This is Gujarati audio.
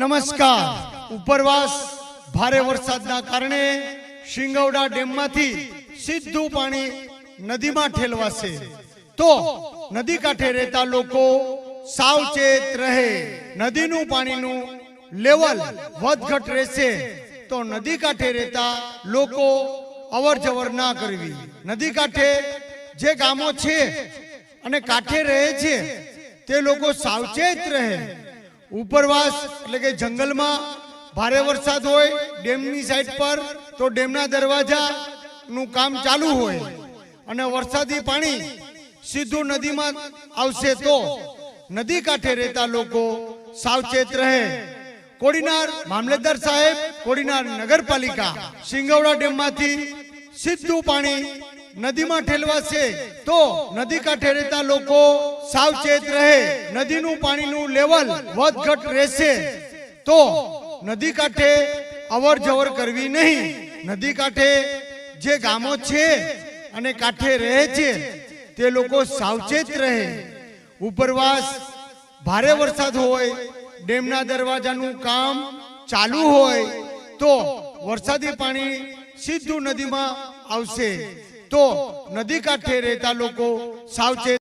નમસ્કાર। ઉપરવાસ ભારે વરસાદના કારણે શિંગવડા ડેમમાંથી સીધું પાણી નદીમાં ઠેલવાશે, તો નદી કાંઠે રહેતા લોકો સાવચેત રહે। નદીનું પાણીનું લેવલ વધઘટ રહેશે, તો નદી કાંઠે રહેતા લોકો અવર જવર ના કરવી। નદી કાંઠે જે ગામો છે અને કાંઠે રહે છે તે લોકો સાવચેત રહે। ઉપરવાસ એટલે કે જંગલમાં ભારે વરસાદ હોય ડેમની સાઈડ પર, તો ડેમના દરવાજાનું કામ ચાલુ હોય અને વરસાદી પાણી સીધું નદીમાં આવશે, તો નદી કાંઠે રહેતા લોકો સાવચેત રહે। કોડીનાર મામલતદાર સાહેબ, કોડીનાર નગરપાલિકા શિંગવડા ડેમમાંથી સીધું પાણી નદીમાં ઠેલવાશે, તો નદી કાંઠે રહેતા લોકો સાવચેત રહે। નદીનું પાણીનું લેવલ વધઘટ રહેશે, તો નદી કાંઠે અવર જવર કરવી નહીં। નદી કાંઠે જે ગામો છે અને કાંઠે રહે છે તે લોકો સાવચેત રહે। ઉપરવાસ ભારે વરસાદ હોય, ડેમના દરવાજાનું કામ ચાલુ હોય, તો વરસાદી પાણી સીધું નદીમાં આવશે, તો નદી કાંઠે રહેતા લોકો સાવચેત